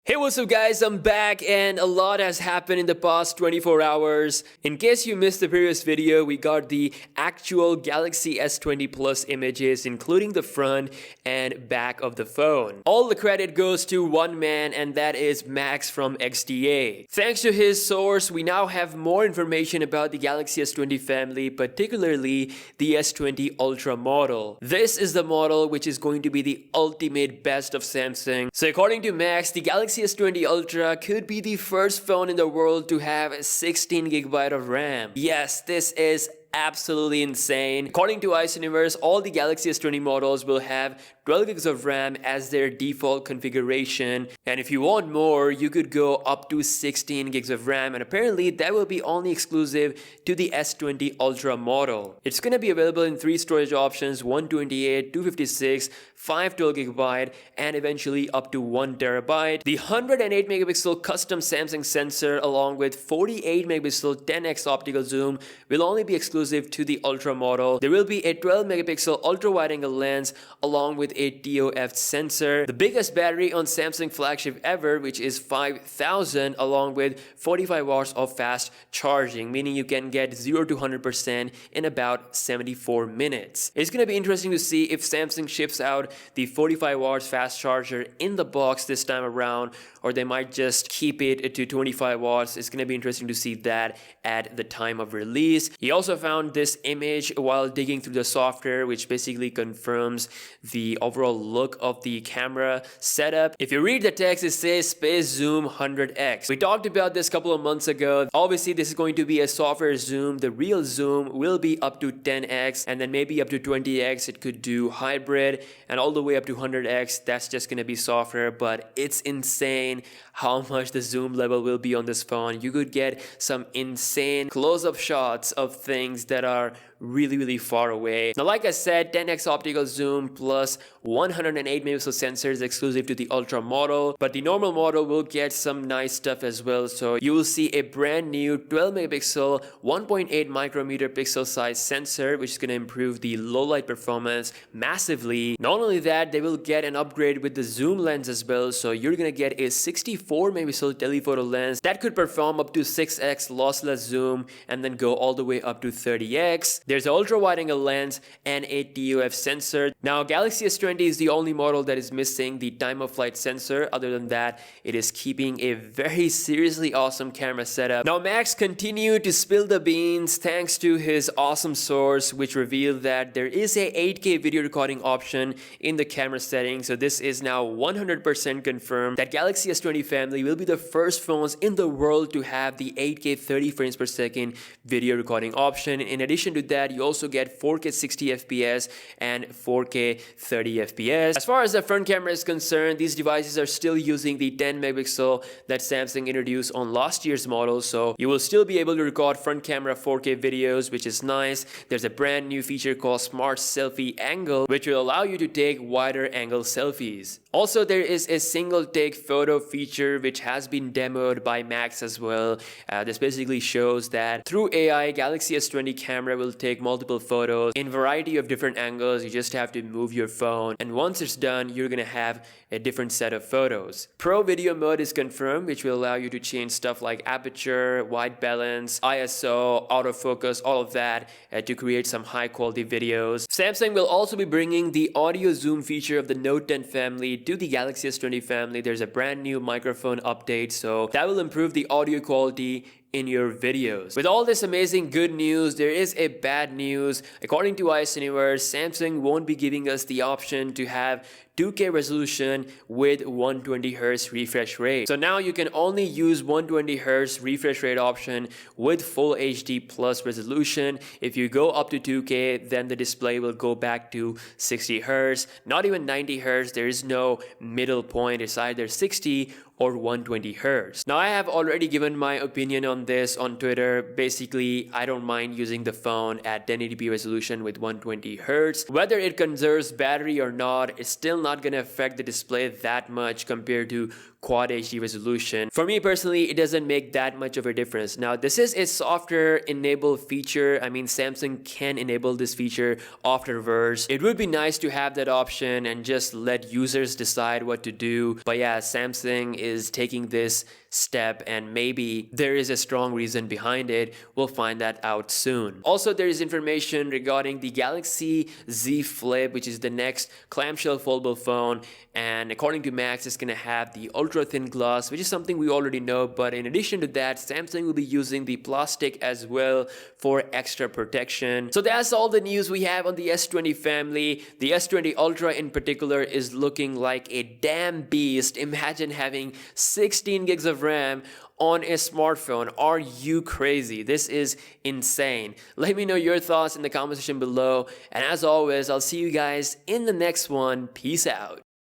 Hey, what's up guys, I'm back and a lot has happened in the past 24 hours. In case you missed the previous video, we got the actual Galaxy S20 Plus images including the front and back of the phone. All the credit goes to one man and that is Max from XDA. Thanks to his source, we now have more information about the Galaxy S20 family, particularly the S20 Ultra model. This is the model which is going to be the ultimate best of Samsung. So according to Max, the Galaxy S20 Ultra could be the first phone in the world to have 16GB of RAM. Yes, this is absolutely insane. According to Universe, all the Galaxy S20 models will have 12GB of RAM as their default configuration, and if you want more, you could go up to 16GB of RAM, and apparently that will be only exclusive to the S20 Ultra model. It's gonna be available in 3 storage options: 128, 256, 512GB, and eventually up to 1TB. The 108 megapixel custom Samsung sensor along with 48 megapixel 10x optical zoom will only be exclusive to the Ultra model. There will be a 12 megapixel ultra wide angle lens along with a TOF sensor, the biggest battery on Samsung flagship ever, which is 5000, along with 45 watts of fast charging, meaning you can get 0 to 100% in about 74 minutes. It's gonna be interesting to see if Samsung ships out the 45 watts fast charger in the box this time around, or they might just keep it to 25 watts. It's gonna be interesting to see that at the time of release. He also found this image while digging through the software, which basically confirms the overall look of the camera setup. If you read the text, it says space zoom 100x. We talked about this a couple of months ago. Obviously, this is going to be a software zoom. The real zoom will be up to 10x and then maybe up to 20x. It could do hybrid, and all the way up to 100x. That's just gonna be software, but it's insane how much the zoom level will be on this phone. You could get some insane close-up shots of things that are really far away. Now, like I said, 10x optical zoom plus 108 megapixel sensors exclusive to the Ultra model, but the normal model will get some nice stuff as well. So you will see a brand new 12 megapixel 1.8 micrometer pixel size sensor, which is going to improve the low light performance massively. Not only that, they will get an upgrade with the zoom lens as well. So you're going to get a 64 megapixel telephoto lens that could perform up to 6x lossless zoom and then go all the way up to 30x. There's an ultra wide angle lens and a TOF sensor. Now, Galaxy S20 is the only model that is missing the time of flight sensor. Other than that, it is keeping a very seriously awesome camera setup. Now, Max continued to spill the beans thanks to his awesome source, which revealed that there is a 8K video recording option in the camera settings. So this is now 100% confirmed that Galaxy S20 family will be the first phones in the world to have the 8K 30 frames per second video recording option. In addition to that, you also get 4K 60 FPS and 4K 30 FPS. As far as the front camera is concerned, these devices are still using the 10 megapixel that Samsung introduced on last year's model, so you will still be able to record front camera 4K videos, which is nice. There's a brand new feature called Smart Selfie Angle, which will allow you to take wider angle selfies. Also, there is a single take photo feature which has been demoed by Max as well. This basically shows that through AI, Galaxy S20 camera will take multiple photos in variety of different angles. You just have to move your phone, and once it's done, you're gonna have a different set of photos. Pro video mode is confirmed, which will allow you to change stuff like aperture, white balance, ISO, autofocus, all of that to create some high quality videos. Samsung will also be bringing the audio zoom feature of the Note 10 family to the Galaxy S20 family. There's a brand new microphone update, so that will improve the audio quality in your videos. With all this amazing good news, there is a bad news. According to Universe, Samsung won't be giving us the option to have 2K resolution with 120Hz refresh rate. So now you can only use 120Hz refresh rate option with full HD plus resolution. If you go up to 2K, then the display will go back to 60Hz, not even 90Hz. There is no middle point. It's either 60 or 120Hz. Now, I have already given my opinion on this on Twitter. Basically, I don't mind using the phone at 1080p resolution with 120Hz. Whether it conserves battery or not, it's still not gonna affect the display that much compared to Quad HD resolution. For me personally, it doesn't make that much of a difference. Now, this is a software enabled feature. I mean, Samsung can enable this feature afterwards. It would be nice to have that option and just let users decide what to do. But yeah, Samsung is taking this step, and maybe there is a strong reason behind it. We'll find that out soon. Also, there is information regarding the Galaxy Z Flip, which is the next clamshell foldable phone, and according to Max, it's gonna have the ultra thin glass, which is something we already know. But in addition to that, Samsung will be using the plastic as well for extra protection. So that's all the news we have on the S20 family. The S20 Ultra in particular is looking like a damn beast. Imagine having 16 gigs of RAM on a smartphone. Are you crazy? This is insane. Let me know your thoughts in the comment section below. And as always, I'll see you guys in the next one. Peace out.